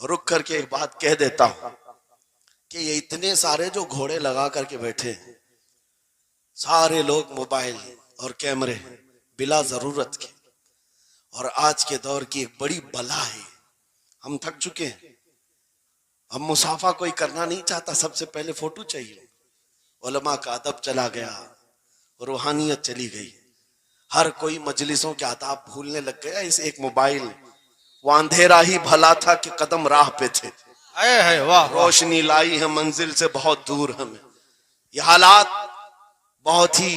رک کر کے ایک بات کہہ دیتا ہوں کہ یہ اتنے سارے جو گھوڑے لگا کر کے بیٹھے ہیں، سارے لوگ موبائل اور کیمرے بلا ضرورت کے، اور آج کے دور کی ایک بڑی بلا ہے۔ ہم تھک چکے ہیں، ہم مصافحہ کوئی کرنا نہیں چاہتا، سب سے پہلے فوٹو چاہیے۔ علماء کا ادب چلا گیا، روحانیت چلی گئی، ہر کوئی مجلسوں کے آداب بھولنے لگ گیا۔ اس ایک موبائل، وہ اندھیرا ہی بھلا تھا کہ قدم راہ پہ تھے، روشنی لائی ہے منزل سے بہت دور ہمیں۔ یہ حالات بہت ہی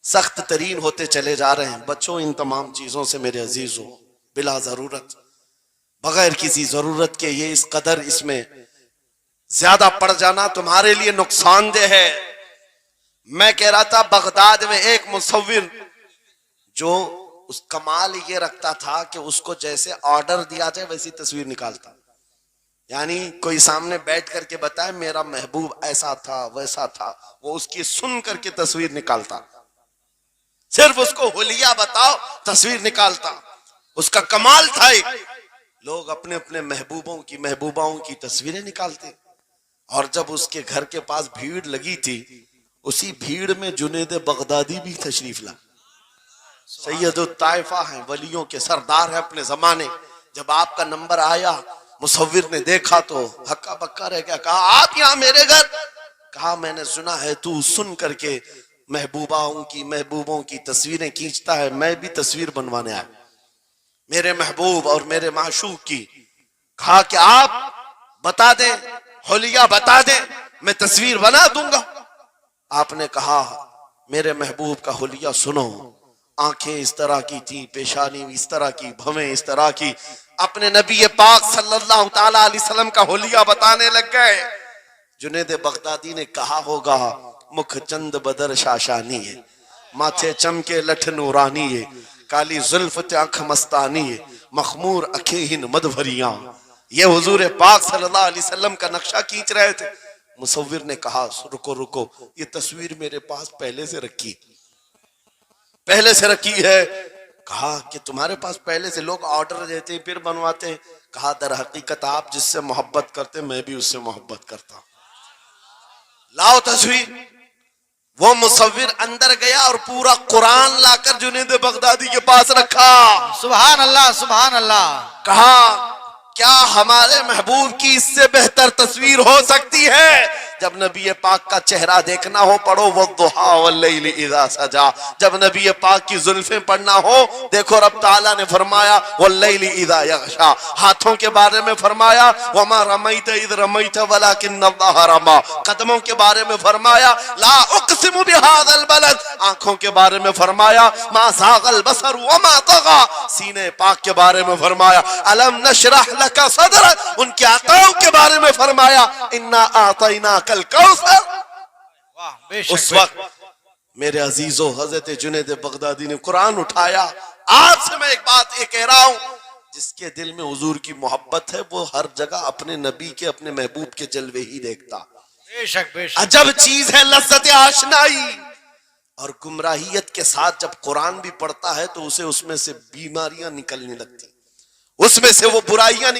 سخت ترین ہوتے چلے جا رہے ہیں۔ بچوں ان تمام چیزوں سے میرے عزیزوں، بلا ضرورت، بغیر کسی ضرورت کے یہ اس قدر اس میں زیادہ پڑ جانا تمہارے لیے نقصان دہ ہے۔ میں کہہ رہا تھا بغداد میں ایک مصور جو اس کمال یہ رکھتا تھا کہ اس کو جیسے آرڈر دیا جائے ویسی تصویر نکالتا، یعنی کوئی سامنے بیٹھ کر کے بتائے میرا محبوب ایسا تھا ویسا تھا، وہ اس کی سن کر کے تصویر نکالتا، صرف اس کو حلیہ بتاؤ تصویر نکالتا۔ اس کا کمال تھا ایک، لوگ اپنے اپنے محبوباؤں کی تصویریں نکالتے، اور جب اس کے گھر کے پاس بھیڑ لگی تھی، اسی بھیڑ میں جنید بغدادی بھی تشریف لا۔ سید الطائفہ ہیں، ولیوں کے سردار ہیں اپنے زمانے۔ جب آپ کا نمبر آیا، مصور نے دیکھا تو ہکا بکا رہ گیا، کہا آپ یہاں میرے گھر؟ کہا میں نے سنا ہے تو سن کر کے محبوبوں کی تصویریں کھینچتا ہے، میں بھی تصویر بنوانے آیا میرے محبوب اور میرے معشوق کی۔ کہا کہ آپ بتا دیں، حلیہ بتا دیں، میں تصویر بنا دوں گا۔ آپ نے کہا میرے محبوب کا حلیہ سنو، آنکھیں اس طرح کی تھی، پیشانی اس طرح کی، بھویں اس طرح کی۔ اپنے نبی پاک صلی اللہ تعالی علیہ وسلم کا حلیہ بتانے لگ گئے۔ جنید بغدادی نے کہا ہوگا مکھ چند بدر شاشانی ہے، ماتھے چمکے لٹھ نورانی ہے، کالی زلف آنکھ مستانی ہے، مخمور اکھیں مدبھریاں۔ یہ حضور پاک صلی اللہ علیہ وسلم کا نقشہ کھینچ رہے تھے۔ مصور نے کہا رکو، یہ تصویر میرے پاس پہلے سے رکھی ہے۔ کہا کہ تمہارے پاس پہلے سے، لوگ آرڈر دیتے ہیں پھر بنواتے ہیں۔ کہا در حقیقت آپ جس سے محبت کرتے میں بھی اس سے محبت کرتا ہوں، لاؤ تصویر۔ وہ مصور اندر گیا اور پورا قرآن لا کر جنید بغدادی کے پاس رکھا۔ سبحان اللہ، سبحان اللہ۔ کہا کیا ہمارے محبوب کی اس سے بہتر تصویر ہو سکتی ہے؟ جب نبی پاک کا چہرہ دیکھنا ہو پڑھو والضحیٰ واللیل اذا سجا، جب نبی پاک کی زلفیں پڑھنا ہو دیکھو رب تعالیٰ نے فرمایا واللیل اذا یغشا، ہاتھوں کے بارے میں فرمایا وما رمیت اذ رمیت ولکن اللہ رما، قدموں کے بارے میں فرمایا لا اقسم بہذا البلد، آنکھوں کے بارے میں فرمایا ما زاغ البصر وما طغى، سینے پاک کے بارے میں فرمایا الم نشرح لک صدرک، ان کے عطاؤں کے بارے میں فرمایا انا اعطیناک الکوثر۔ اس وقت میرے عزیزو حضرت جنید بغدادی نے قرآن اٹھایا۔ آج سے میں ایک بات یہ کہہ رہا ہوں، جس کے دل میں حضور کی محبت ہے وہ ہر جگہ اپنے نبی کے، اپنے محبوب کے جلوے ہی دیکھتا۔ بے شک بے شک۔ عجب چیز ہے لذت آشنائی، اور گمراہیت کے ساتھ جب قرآن بھی پڑھتا ہے تو اسے اس میں سے بیماریاں نکلنے لگتی، اس میں سے وہ برائیاں